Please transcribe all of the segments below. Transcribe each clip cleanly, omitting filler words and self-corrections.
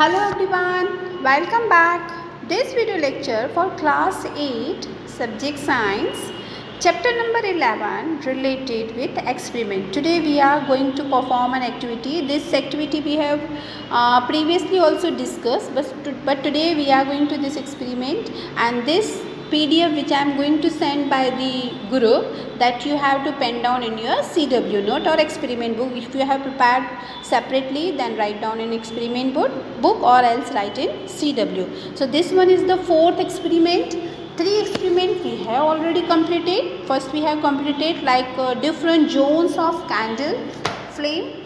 Hello everyone, welcome back. This video lecture for class 8 subject science chapter number 11 related with experiment. Today we are going to perform an activity. This activity we have previously also discussed, but today we are going to this experiment, and this PDF which I am going to send by the group, that you have to pen down in your CW note or experiment book. If you have prepared separately, then write down in experiment book or else write in CW. So this one is the fourth experiment. 3 experiments we have already completed. First we have completed different zones of candle flame.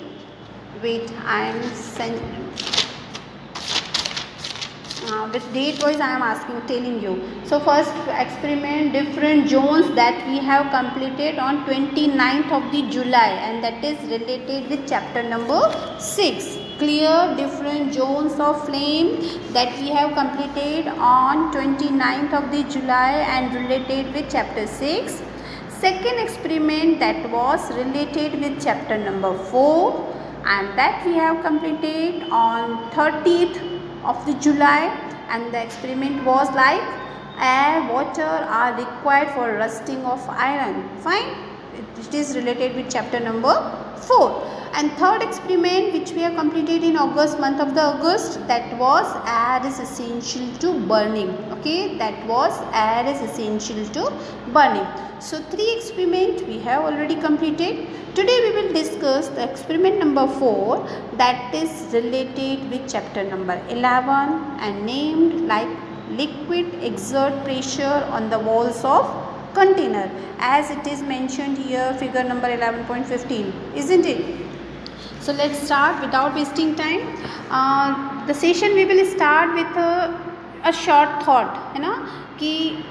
Wait, I am sending. With date wise I am telling you. So first experiment, different zones that we have completed on 29th of the July, and that is related with chapter number 6. Clear different zones of flame that we have completed on 29th of the July and related with chapter 6. Second experiment that was related with chapter number 4, and that we have completed on 30th of the July, and the experiment was like air, water are required for rusting of iron. Fine, it is related with chapter number 4. And third experiment which we have completed in month of the August, that was air is essential to burning. Okay, that was air is essential to burning. So 3 experiments we have already completed. Today we will discuss the experiment number 4, that is related with chapter number 11 and named like liquid exert pressure on the walls of container, as it is mentioned here, figure number 11.15, isn't it? So let's start without wasting time. The session we will start with a short thought, you know, कि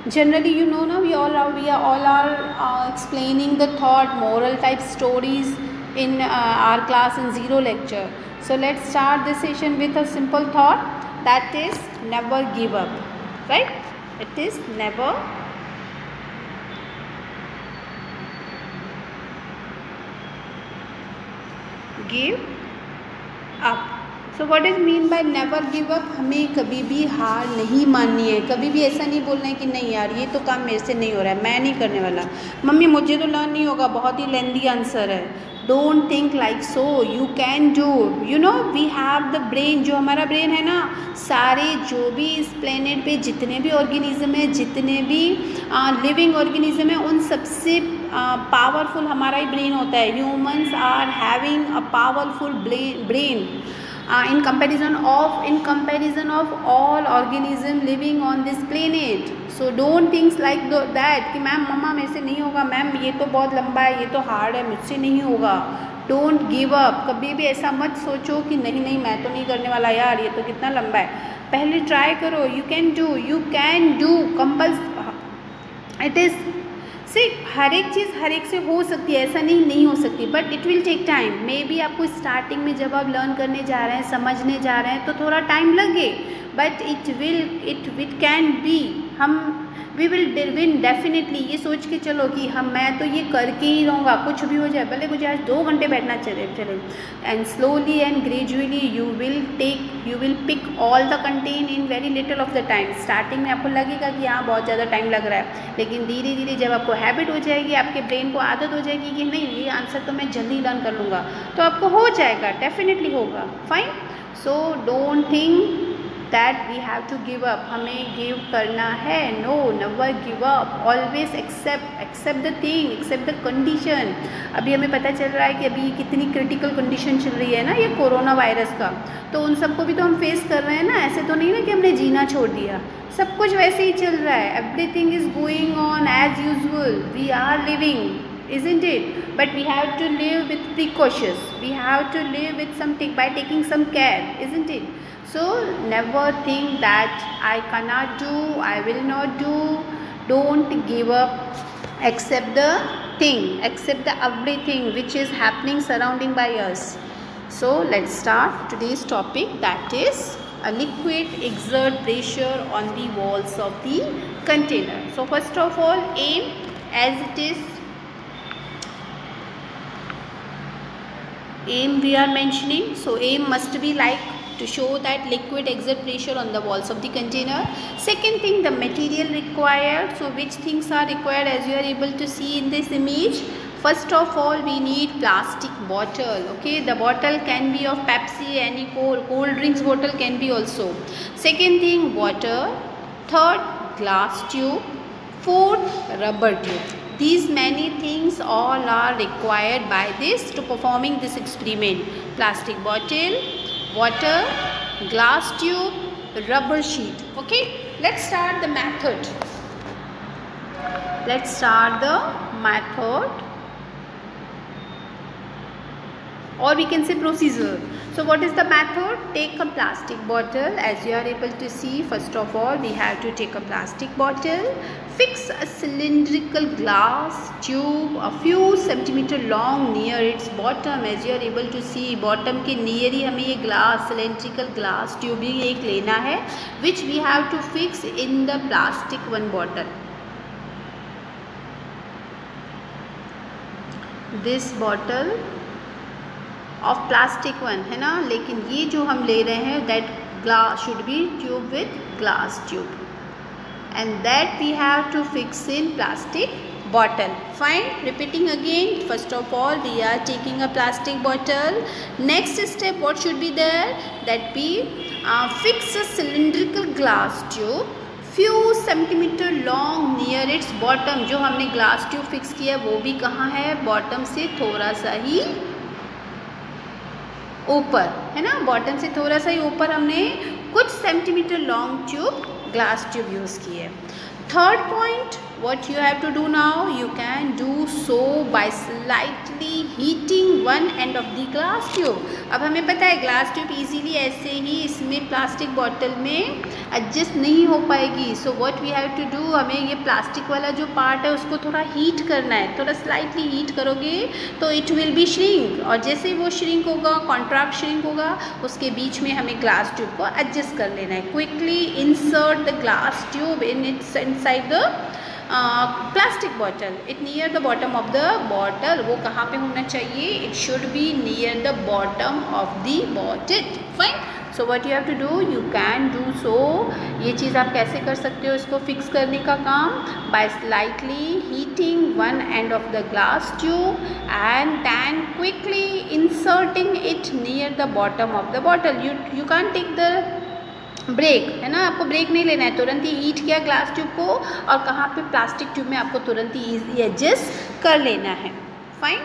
generally you know now we all are explaining the thought, moral type stories in our class in zero lecture. So let's start this session with a simple thought, that is never give up, right? It is never give up. So what is mean by never give up? हमें कभी भी हार नहीं माननी है, कभी भी ऐसा नहीं बोलना है कि नहीं यार ये तो काम मेरे से नहीं हो रहा है, मैं नहीं करने वाला, मम्मी मुझे तो लर्न नहीं होगा, बहुत ही लेंदी आंसर है. Don't think like so, you can do. You know we have the brain, जो हमारा ब्रेन है ना, सारे जो भी इस प्लेनेट पे जितने भी ऑर्गेनिज्म है, जितने भी लिविंग ऑर्गेनिज्म है, उन सबसे पावरफुल हमारा ही ब्रेन होता है. Humans are having a powerful brain in comparison of all organism living on this planet. So don't think like that कि मैम मम्मा मेरे से नहीं होगा, मैम ये तो बहुत लंबा है, ये तो हार्ड है, मुझसे नहीं होगा. Don't give up. कभी भी ऐसा मत सोचो कि नहीं नहीं मैं तो नहीं करने वाला यार, ये तो कितना लंबा है. पहले ट्राई करो. You can do it is her एक चीज़ हर एक से हो सकती है, ऐसा नहीं हो सकती, but it will take time. Maybe आपको स्टार्टिंग में जब आप लर्न करने जा रहे हैं, समझने जा रहे हैं, तो थोड़ा टाइम लगे, but it can be. We will win definitely. ये सोच के चलो कि मैं तो ये करके ही रहूँगा, कुछ भी हो जाए, भले मुझे आज 2 घंटे बैठना चले, and slowly and gradually you will pick all the content in very little of the time. Starting में आपको लगेगा कि हाँ बहुत ज़्यादा टाइम लग रहा है, लेकिन धीरे धीरे जब आपको हैबिट हो जाएगी, आपके ब्रेन को आदत हो जाएगी कि नहीं ये आंसर तो मैं जल्दी लर्न कर लूँगा, तो आपको हो जाएगा, डेफिनेटली होगा. Fine. So don't think that we have to give up. हमें give करना है. No, never give up. Always accept the thing, accept the condition. अभी हमें पता चल रहा है कि अभी कितनी क्रिटिकल कंडीशन चल रही है ना, ये कोरोना वायरस का, तो उन सबको भी तो हम फेस कर रहे हैं ना. ऐसे तो नहीं ना कि हमने जीना छोड़ दिया, सब कुछ वैसे ही चल रहा है. Everything is going on as usual. We are living, isn't it? But we have to live with precautions. We have to live with by taking some care, isn't it? So never think that I cannot do, I will not do. Don't give up. Accept the thing, accept the everything which is happening surrounding by us. So let's start today's topic, that is a liquid exert pressure on the walls of the container. So first of all, aim, as it is aim we are mentioning. So aim must be like to show that liquid exert pressure on the walls of the container. Second thing, the material required. So which things are required as you are able to see in this image? First of all, we need plastic bottle. Okay, the bottle can be of Pepsi, any cold drinks bottle can be also. Second thing, water. Third, glass tube. Fourth, rubber tube. These many things all are required by this to performing this experiment. Plastic bottle, water, glass tube, rubber sheet. Okay, let's start the method. Let's start the method, or we can say procedure. So what is the method? Take a plastic bottle. As you are able to see, first of all we have to take a plastic bottle, fix a cylindrical glass tube a few centimeter long near its bottom. As you are able to see, bottom के near ही हमें ये glass cylindrical glass tube ही एक लेना है, which we have to fix in the plastic one bottle. This bottle of plastic one है ना, लेकिन ये जो हम ले रहे हैं that glass should be tube with glass tube, and that we have to fix in plastic bottle. Fine, repeating again. First of all, we are taking a plastic bottle. Next step, what should be there? That we fix a cylindrical glass tube few centimeter long near its bottom. जो हमने glass tube fix किया वो भी कहाँ है? bottom से थोड़ा सा ही ऊपर है ना, बॉटम से थोड़ा सा ही ऊपर हमने कुछ centimetre long tube glass tube use की है. Third point, what you have to do now, you can do so by slightly heating one end of the glass tube. अब हमें पता है ग्लास ट्यूब इजीली ऐसे ही इसमें प्लास्टिक बॉटल में adjust नहीं हो पाएगी. So what we have to do, हमें ये प्लास्टिक वाला जो पार्ट है उसको थोड़ा हीट करना है. थोड़ा स्लाइटली हीट करोगे तो इट विल बी श्रिंक, और जैसे वो श्रिंक होगा, कॉन्ट्रैक्ट श्रिंक होगा, उसके बीच में हमें ग्लास ट्यूब को एडजस्ट कर लेना है. Quickly insert the glass tube in its inside the plastic bottle. It near the bottom of the bottle. वो कहाँ पे होना चाहिए? It should be near the bottom of the bottle. Fine. So what you have to do, you can do so. ये चीज़ आप कैसे कर सकते हो इसको फिक्स करने का काम? By slightly heating one end of the glass tube and then quickly inserting it near the bottom of the bottle. You can't take the break है ना, आपको ब्रेक नहीं लेना है. तुरंत ही हीट किया ग्लास ट्यूब को और कहाँ पे प्लास्टिक ट्यूब में आपको तुरंत ही इजी एडजस्ट कर लेना है. Fine.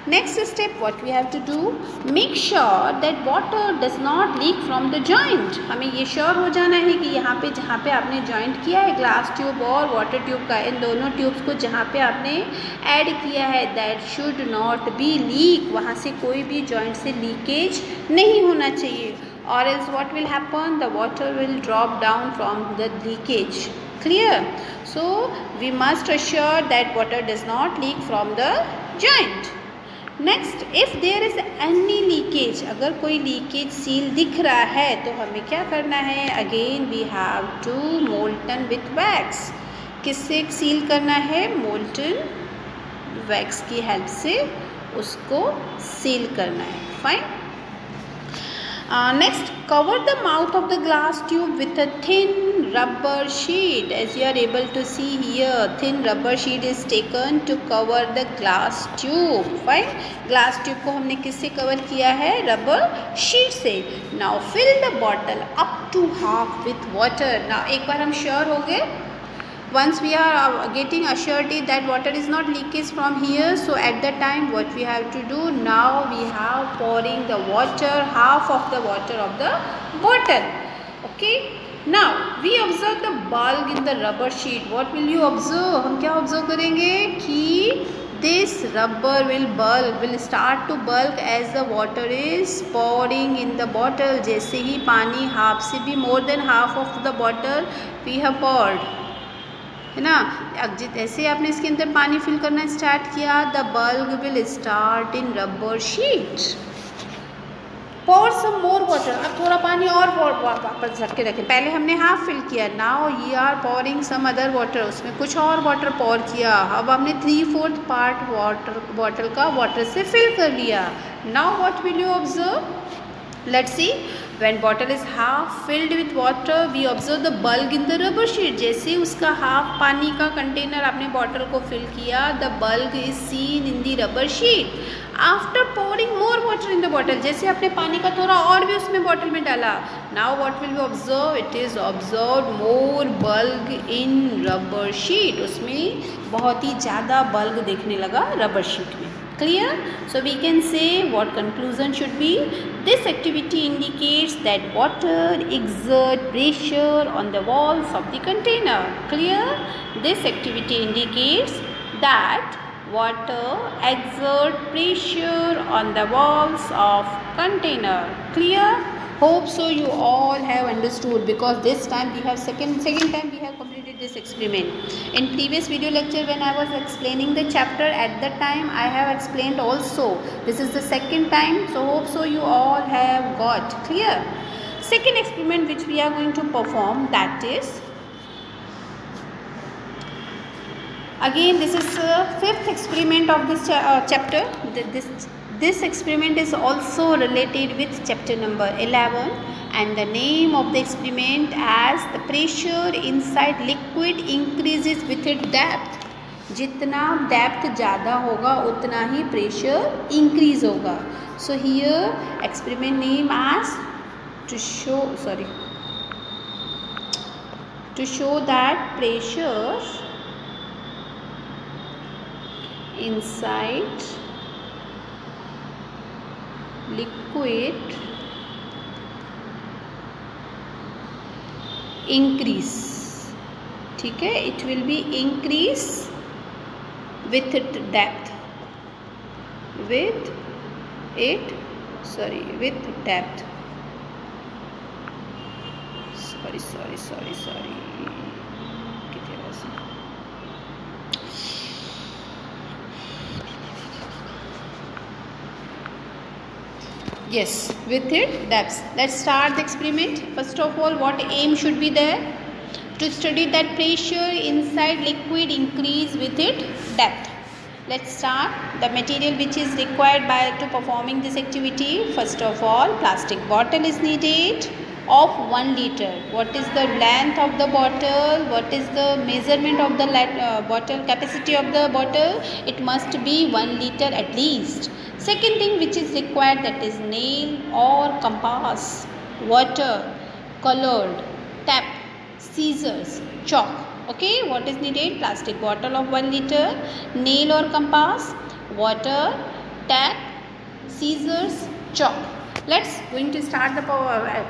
Next step, what we have to do, make sure that water does not leak from the joint. हमें ये श्योर हो जाना है कि यहाँ पे जहाँ पे आपने जॉइंट किया है ग्लास ट्यूब और वाटर ट्यूब का, इन दोनों ट्यूब्स को जहाँ पे आपने ऐड किया है, that should not be leak. वहाँ से कोई भी जॉइंट से लीकेज नहीं होना चाहिए, or else what will happen, the water will drop down from the leakage. Clear? So we must assure that water does not leak from the joint. Next, if there is any leakage, अगर कोई leakage seal दिख रहा है तो हमें क्या करना है? Again we have to molten with wax. किससे सील करना है? molten wax की हेल्प से उसको सील करना है. Fine. Next, cover the mouth of the glass tube with a thin rubber sheet. As you are able to see here, thin rubber sheet is taken to cover the glass tube. Fine. Glass tube को हमने किससे cover किया है? rubber sheet से. Now fill the bottle up to half with water. Now एक बार हम sure हो गए, once we are getting assurity that water is not leakage from here, so at the time what we have to do, now we have pouring the water, half of the water of the bottle. Okay, now we observe the bulk in the rubber sheet. What will you observe? हम क्या observe करेंगे कि this rubber will start to bulk as the water is pouring in the bottle. जैसे ही पानी half से भी more than half of the bottle we have poured, है ना. जैसे आपने इसके अंदर पानी फिल करना स्टार्ट किया, the bulb will start in rubber sheet. pour some more water. अब थोड़ा पानी और वापस रख के रखें. पहले हमने हाफ फिल किया, now you are pouring some other water. उसमें कुछ और वाटर pour किया. अब हमने 3/4 पार्ट वाटर बॉटल का वाटर से फिल कर लिया. Now what will you observe? Let's see. When bottle is half filled with water, we observe the bulb in the rubber sheet. जैसे उसका हाफ पानी का कंटेनर आपने बॉटल को फिल किया, the bulb is seen in the rubber sheet. After pouring more water in the bottle, जैसे आपने पानी का थोड़ा और भी उसमें बॉटल में डाला, now what will we observe? It is observed more bulb in rubber sheet. उसमें बहुत ही ज़्यादा बल्ब देखने लगा रबर शीट में. Clear? So we can say what conclusion should be. This activity indicates that water exert pressure on the walls of the container. Clear? This activity indicates that water exert pressure on the walls of container. Clear? Hope so you all have understood, because this time we have second time we have completed this experiment. In previous video lecture when I was explaining the chapter, at that time I have explained also. This is the second time, so hope so you all have got clear. Second experiment which we are going to perform, that is again this is fifth experiment of this chapter. This experiment is also related with chapter number 11, and the name of the experiment as the pressure inside liquid increases with its depth. जितना depth ज़्यादा होगा उतना ही pressure increase होगा. So here experiment name as to show that pressure inside liquid increase. ठीक है, it will be increase with its depth, with depth. Sorry. Yes, with it depth. Let's start the experiment. First of all, what aim should be there? To study that pressure inside liquid increase with its depth. Let's start. The material which is required to performing this activity. First of all, plastic bottle is needed of 1 liter. What is the length of the bottle? What is the measurement of the bottle capacity of the bottle? It must be 1 liter at least. Second thing which is required, that is nail or compass, water, colored, tap, scissors, chalk. Okay, what is needed? Plastic bottle of 1 liter, nail or compass, water, tap, scissors, chalk. Let's going to start the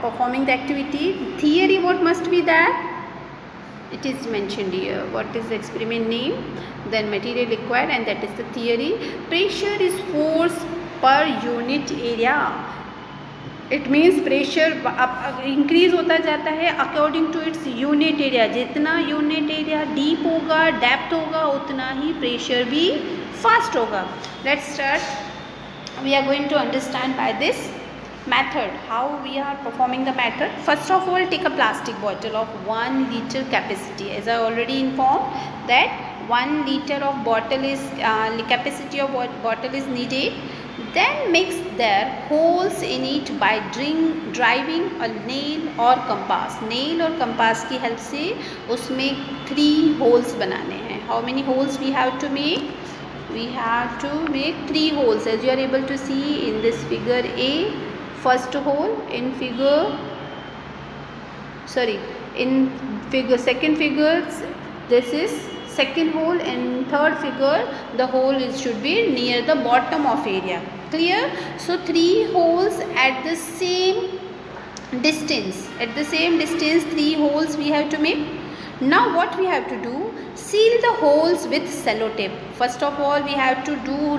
performing the activity. Theory, what must be there? It is mentioned here. What is the experiment name, then material required, and that is the theory. Pressure is force per unit area. It means pressure increase होता जाता है according to its unit area. जितना unit area deep होगा, depth होगा, उतना ही pressure भी fast होगा. Let's start. We are going to understand by this method how we are performing the method. First of all, take a plastic bottle of 1 liter capacity. As I already informed that 1 liter of bottle is capacity of bottle is needed. Then mix their holes in it by driving a nail or compass. Nail और compass की help से उसमें 3 holes बनाने हैं. How many holes we have to make? We have to make 3 holes, as you are able to see in this figure A. First hole in second figure, this is second hole. In third figure, the hole should be near the bottom of area. Clear? So 3 holes at the same distance. 3 holes we have to make. Now what we have to do? Seal the holes with sellotape. First of all, we have to do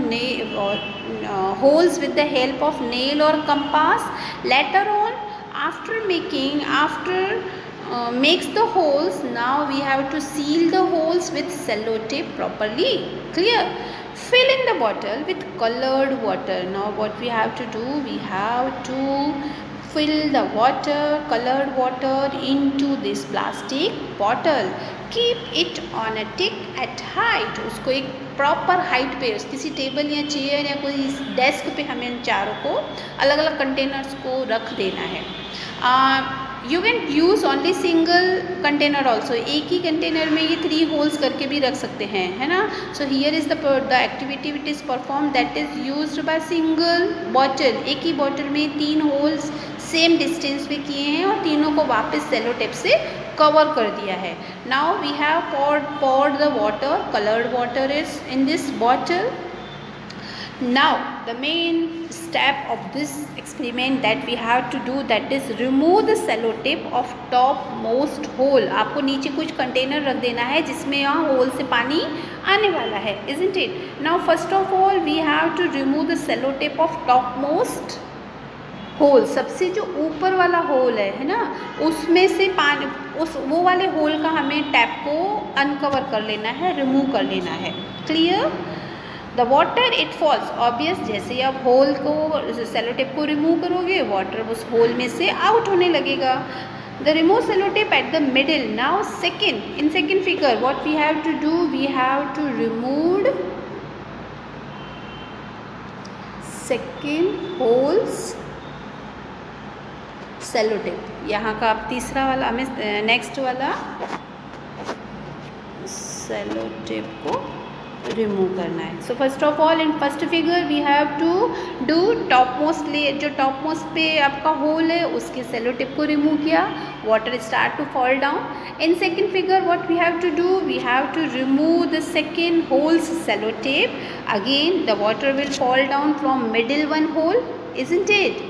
holes with the help of nail or compass. Later on, after makes the holes, now we have to seal the holes with sellotape properly. Clear? Fill in the bottle with colored water. Now what we have to do? We have to fill the colored water into this plastic bottle. Keep it on a tick at height. उसको एक proper height पे किसी table या chair या कोई desk पे हमें इन चारों को अलग अलग कंटेनर्स को रख देना है. You can use only single container also. एक ही कंटेनर में ये 3 होल्स करके भी रख सकते हैं, है ना. So here is the activity which is perform that is used by single bottle. एक ही बॉटल में 3 होल्स सेम डिस्टेंस पे किए हैं और तीनों को वापस सेलो टेप से कवर कर दिया है. Now we have poured the water. Coloured water is in this bottle. Now the main step of this experiment that we have to do, that is remove the cello tape of top most hole. आपको नीचे कुछ container रख देना है जिसमें यहाँ whole से पानी आने वाला है, isn't it? Now first of all we have to remove the cello tape of top most hole. सबसे जो ऊपर वाला होल है ना, उसमें से पानी वो वाले होल का हमें टैप को अनकवर कर लेना है, रिमूव कर लेना है. Clear? The water it falls. Obvious, जैसे ही आप होल को सेलो टेप को रिमूव करोगे वाटर उस होल में से आउट होने लगेगा. The remove cello tape at the middle. Now in second figure what we have to do, we have to remove second holes cello tape. यहाँ का आप तीसरा वाला हमें नेक्स्ट वाला सेलो टेप को रिमूव करना है. So first of all in first figure we have to do top most layer. जो टॉप मोस्ट पे आपका होल है उसके सेलो टेप को रिमूव किया, water start to fall down. In second figure what we have to do, we have to remove the second holes cello tape. Again the water will fall down from middle one hole, isn't it.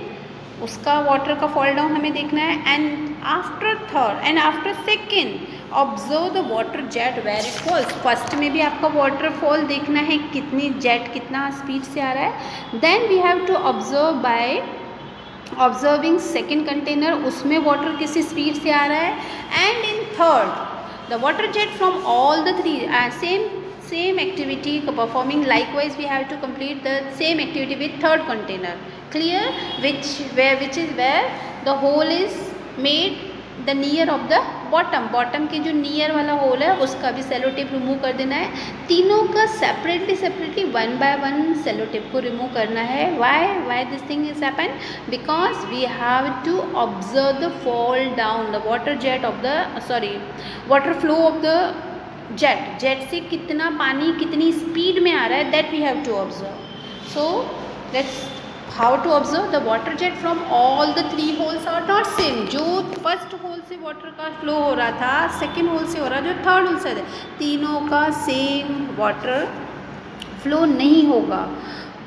उसका water का fall down हमें देखना है. And after third and after second observe the water jet where it falls. First में भी आपका waterfall देखना है, कितनी जेट कितना स्पीड से आ रहा है. Then we have to observe by observing second container, उसमें वाटर किसी स्पीड से आ रहा है. And in third the water jet from all the 3 same activity performing. Likewise we have to complete the same activity with third container. Clear? which is where the hole is made the near of the bottom के जो near वाला whole है उसका भी cello tape remove कर देना है. तीनों का सेपरेटली 1 by 1 सेलो टेप को रिमूव करना है. why this thing is happen? Because we have to observe the fall down, the water flow of the jet से कितना पानी कितनी स्पीड में आ रहा है, that we have to observe. So let's how to observe the water jet from all the 3 holes are not same. जो first hole से वाटर का फ्लो हो रहा था, सेकेंड होल से हो रहा, जो थर्ड होल से, तीनों का सेम वाटर फ्लो नहीं होगा.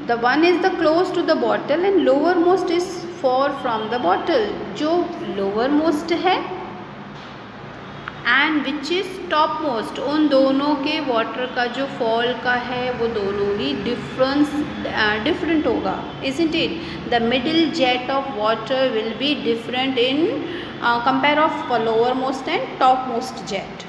The one is the close to the bottle and lower most is for from the bottle. जो लोअर मोस्ट है and which is top most, उन दोनों के वाटर का जो फॉल का है वो दोनों ही डिफरेंट होगा, isn't it? The middle jet of water will be different in compare of lower most and top most jet.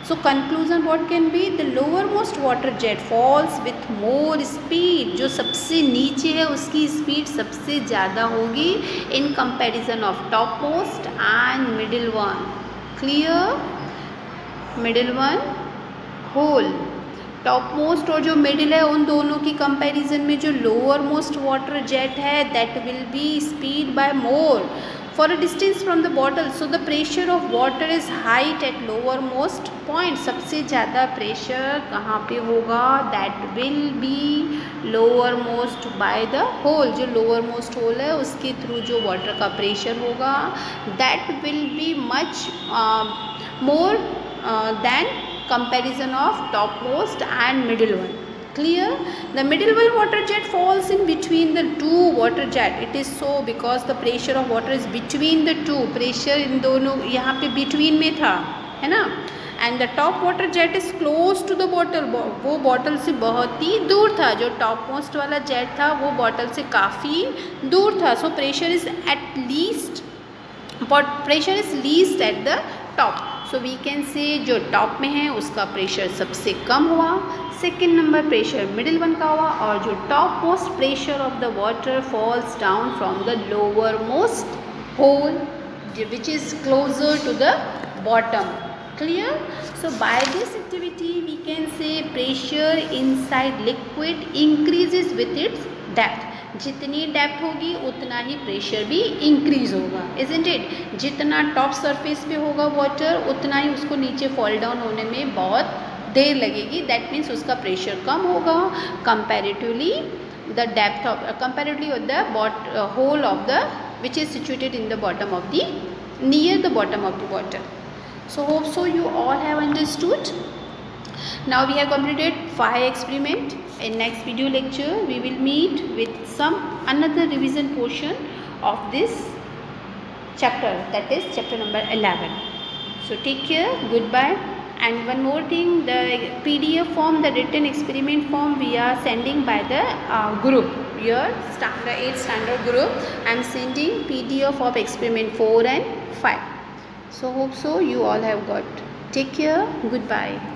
So conclusion what can be, the lower most water jet falls with more speed. जो सबसे नीचे है उसकी speed सबसे ज़्यादा होगी in comparison of top most and middle one. Clear? Middle one hole, top most और जो मिडिल है उन दोनों की कंपैरिजन में जो लोअर मोस्ट वाटर जेट है that will be speed by more for a distance from the bottle. So the pressure of water is height at lower most point. सबसे ज़्यादा प्रेशर कहाँ पे होगा, that will be lower most by the hole. जो lower most hole है उसके through जो water का प्रेशर होगा that will be much more than comparison of topmost and middle one. Clear? The middle one water jet falls in between the 2 water jet. It is so because the pressure of water is between the 2. Pressure इन दोनों यहाँ पे between में था, है ना. And the top water jet is close to the bottle. वो bottle से बहुत ही दूर था. जो टॉप मोस्ट वाला जेट था वो बॉटल से काफ़ी दूर था. So pressure is least at the top. So we can say जो टॉप में है उसका प्रेशर सबसे कम हुआ, second number pressure middle one का हुआ, और जो top most pressure of the water falls down from the lower most hole which is closer to the bottom. Clear? So by this activity we can say pressure inside liquid increases with its depth. जितनी depth होगी उतना ही pressure भी increase होगा, isn't it? जितना top surface पे होगा water उतना ही उसको नीचे फॉल डाउन होने में बहुत देर लगेगी. दैट मीन्स उसका प्रेशर कम होगा comparatively the depth of comparatively of the hole of the which is situated in the bottom of the near the bottom of the water. So hope so you all have understood. Now we have completed 5 experiment. In next video lecture we will meet with some another revision portion of this chapter, that is chapter number 11. So take care, goodbye. And one more thing, the PDF form, the written experiment form we are sending by the group, your standard 8 standard group. I am sending PDF of experiment 4 and 5. So hope so you all have got. Take care, goodbye.